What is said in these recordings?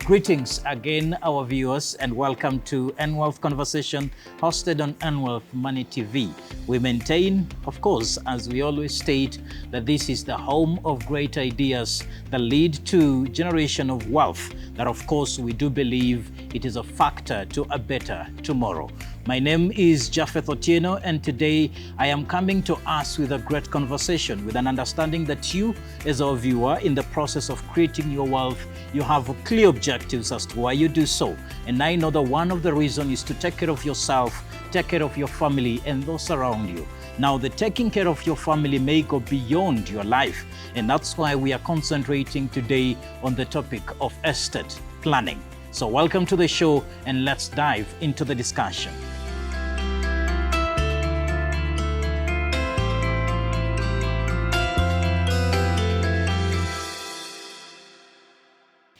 Greetings again, our viewers, and welcome to nWealth Conversation, hosted on nWealth Money TV. We maintain, of course, as we always state, that this is the home of great ideas that lead to generation of wealth, that of course we do believe it is a factor to a better tomorrow. My name is Japheth Otieno, and today I am coming to us with a great conversation, with an understanding that you, as our viewer, in the process of creating your wealth, you have clear objectives as to why you do so. And I know that one of the reasons is to take care of yourself, take care of your family and those around you. Now, the taking care of your family may go beyond your life, and that's why we are concentrating today on the topic of estate planning. So welcome to the show, and let's dive into the discussion.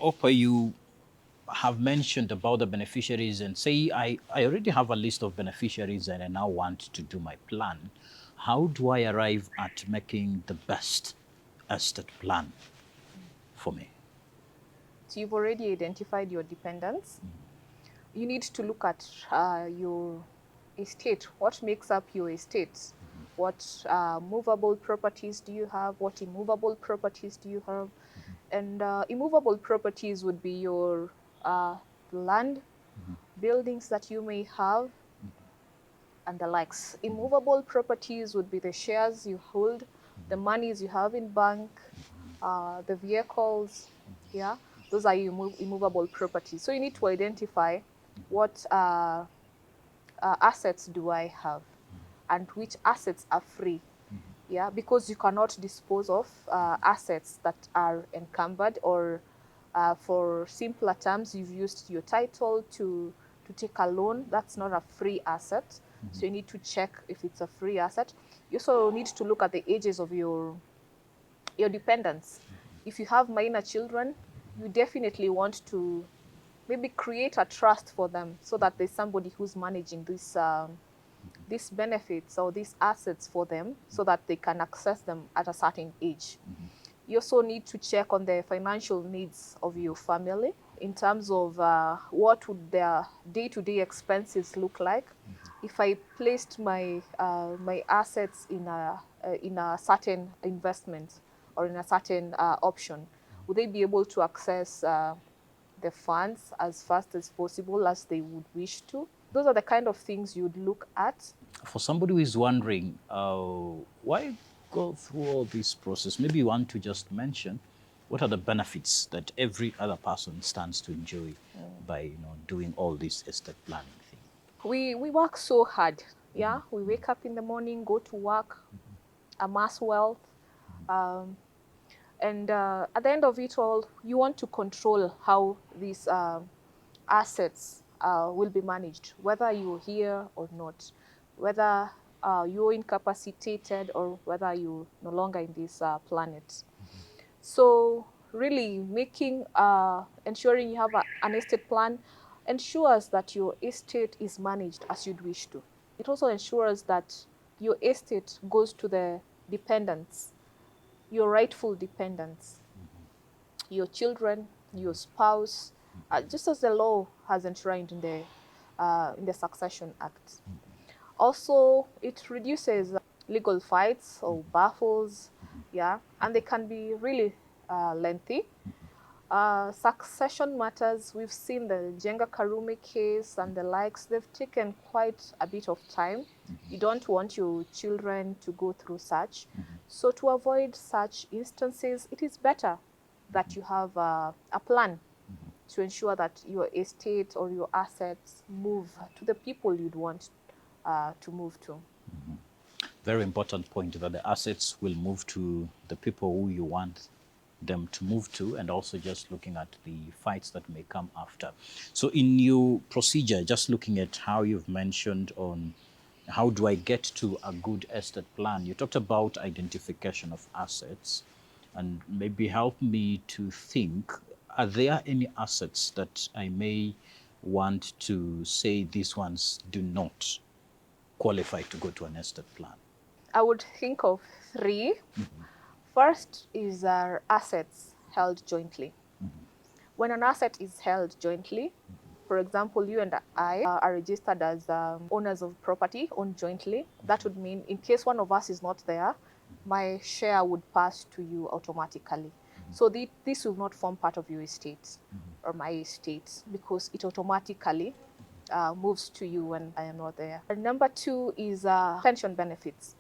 Opa, you have mentioned about the beneficiaries, and say I already have a list of beneficiaries and I now want to do my plan. How do I arrive at making the best estate plan for me? So you've already identified your dependents. You need to look at your estate. What makes up your estate? What movable properties do you have? What immovable properties do you have? And immovable properties would be your land, buildings that you may have, and the likes. Immovable properties would be the shares you hold, the monies you have in bank, the vehicles, yeah, those are immovable properties. So you need to identify what assets do I have and which assets are free, yeah, because you cannot dispose of assets that are encumbered, or for simpler terms, you've used your title to take a loan. That's not a free asset. So you need to check if it's a free asset. You also need to look at the ages of your dependents. If you have minor children, you definitely want to maybe create a trust for them so that there's somebody who's managing these benefits or these assets for them so that they can access them at a certain age. You also need to check on the financial needs of your family in terms of what would their day-to-day expenses look like. If I placed my my assets in a certain investment or in a certain option, would they be able to access the funds as fast as possible as they would wish to? Those are the kind of things you'd look at. For somebody who is wondering, why go through all this process? Maybe you want to just mention what are the benefits that every other person stands to enjoy by doing all this estate planning thing. We work so hard. Yeah, we wake up in the morning, go to work, amass wealth, um, and at the end of it all, you want to control how these assets will be managed, whether you're here or not, whether you're incapacitated or whether you're no longer in this planet. So really making, ensuring you have an estate plan ensures that your estate is managed as you'd wish to. It also ensures that your estate goes to the dependents, your rightful dependents, your children, your spouse, just as the law has enshrined in the Succession Act. Also, it reduces legal fights or battles, yeah, and they can be really lengthy. Succession matters, we've seen the Jenga Karume case and the likes, they've taken quite a bit of time. You don't want your children to go through such. So to avoid such instances, it is better that you have a plan to ensure that your estate or your assets move to the people you'd want to move to. Very important point, that the assets will move to the people who you want them to move to, and also just looking at the fights that may come after. So in your procedure, just looking at how you've mentioned on how do I get to a good estate plan, you talked about identification of assets, and maybe help me to think, are there any assets that I may want to say these ones do not qualify to go to an estate plan? I would think of three. First is our assets held jointly. When an asset is held jointly, for example, you and I are registered as owners of property owned jointly. That would mean in case one of us is not there, my share would pass to you automatically. So this will not form part of your estate or my estate because it automatically moves to you when I am not there. And number two is pension benefits.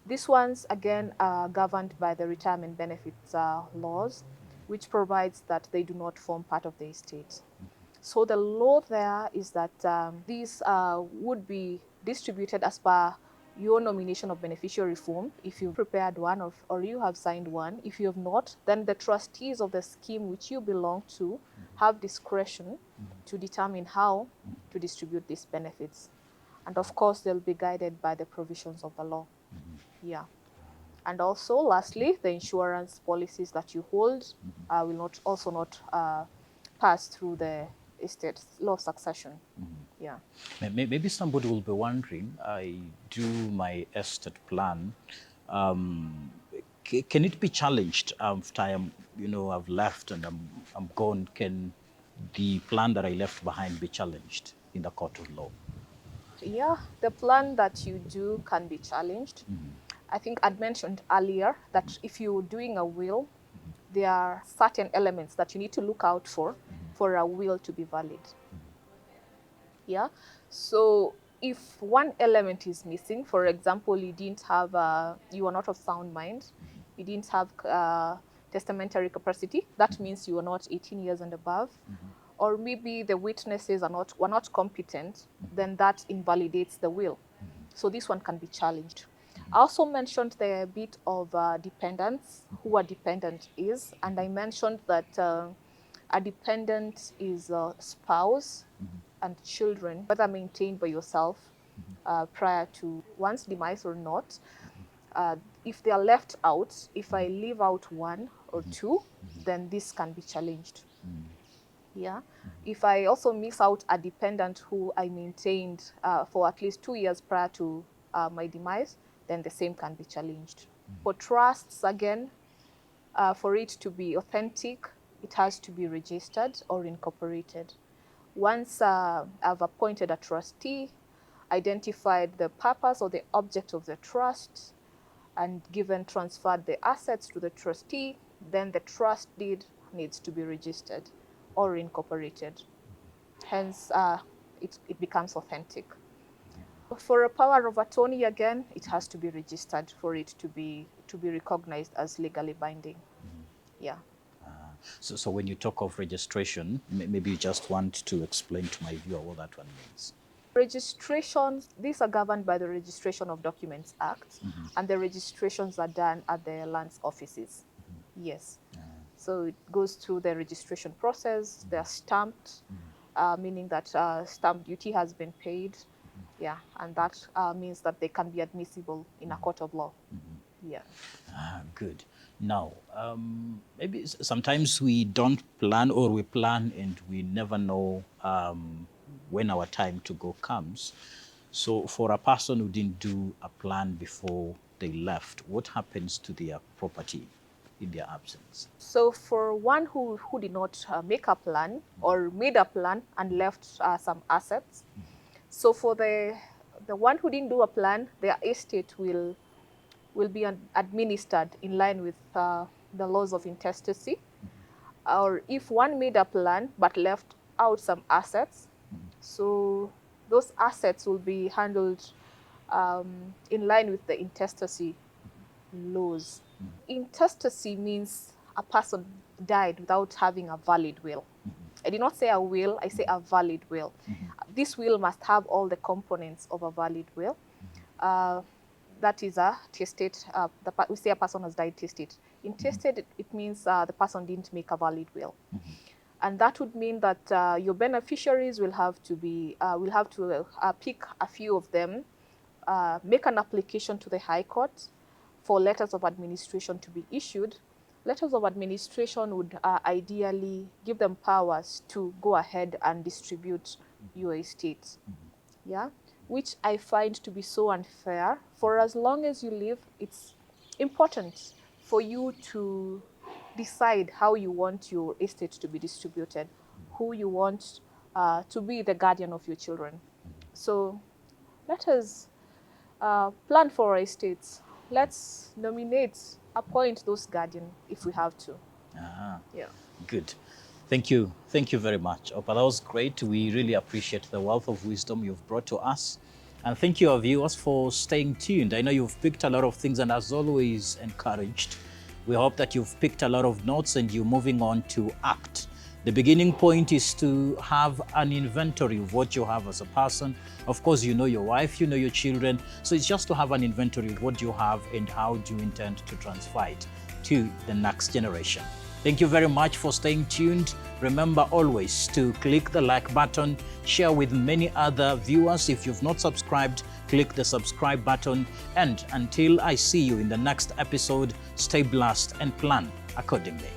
These ones, again, are governed by the retirement benefits laws, which provides that they do not form part of the estate. So the law there is that these would be distributed as per your nomination of beneficiary form, if you've prepared one or you have signed one. If you have not, then the trustees of the scheme which you belong to have discretion to determine how to distribute these benefits. And of course, they'll be guided by the provisions of the law. Yeah. And also, lastly, the insurance policies that you hold will not pass through the estate law succession. Yeah. Maybe somebody will be wondering, I do my estate plan. Can it be challenged after I've left and I'm gone? Can the plan that I left behind be challenged in the court of law? Yeah, the plan that you do can be challenged. I think I'd mentioned earlier that if you're doing a will, there are certain elements that you need to look out for a will to be valid. Yeah. So if one element is missing, for example, you are not of sound mind, you didn't have testamentary capacity, that means you are not 18 years and above, or maybe the witnesses were not competent, then that invalidates the will. So this one can be challenged. I also mentioned the bit of dependents, who a dependent is, and I mentioned that a dependent is a spouse and children, whether maintained by yourself prior to one's demise or not. If they are left out, if I leave out one or two, then this can be challenged. Yeah. If I also miss out a dependent who I maintained for at least 2 years prior to my demise, then the same can be challenged. For trusts, again, for it to be authentic, it has to be registered or incorporated. Once I've appointed a trustee, identified the purpose or the object of the trust, and transferred the assets to the trustee, then the trust deed needs to be registered or incorporated. Hence, it becomes authentic. For a power of attorney, again, it has to be registered for it to be recognized as legally binding. Yeah. So when you talk of registration, maybe you just want to explain to my viewer what that one means. Registrations, these are governed by the Registration of Documents Act, and the registrations are done at the lands offices. Yes. So it goes through the registration process. They are stamped, meaning that stamp duty has been paid. Yeah, and that means that they can be admissible in a court of law. Yeah. Good. Now, maybe sometimes we don't plan, or we plan and we never know when our time to go comes. So for a person who didn't do a plan before they left, what happens to their property in their absence? So for one who did not make a plan or made a plan and left some assets, so for the one who didn't do a plan, their estate will be administered in line with the laws of intestacy. Or if one made a plan but left out some assets, so those assets will be handled in line with the intestacy laws. Intestacy means a person died without having a valid will. I did not say a will, I say a valid will. This will must have all the components of a valid will. That is a testate. We say a person has died testate. Intestate, it means the person didn't make a valid will. And that would mean that your beneficiaries will have to pick a few of them, make an application to the High Court for letters of administration to be issued. Letters of administration would ideally give them powers to go ahead and distribute your estate. Yeah, which I find to be so unfair. For as long as you live, it's important for you to decide how you want your estate to be distributed, who you want to be the guardian of your children. So let us plan for our estates. Let's nominate, appoint those guardian if we have to. Yeah. Good. Thank you. Thank you very much, Opa. That was great. We really appreciate the wealth of wisdom you've brought to us. And thank you, our viewers, for staying tuned. I know you've picked a lot of things, and as always, encouraged. We hope that you've picked a lot of notes and you're moving on to act. The beginning point is to have an inventory of what you have as a person. Of course, you know your wife, you know your children. So it's just to have an inventory of what you have and how do you intend to transfer it to the next generation. Thank you very much for staying tuned. Remember always to click the like button, share with many other viewers. If you've not subscribed, click the subscribe button. And until I see you in the next episode, stay blessed and plan accordingly.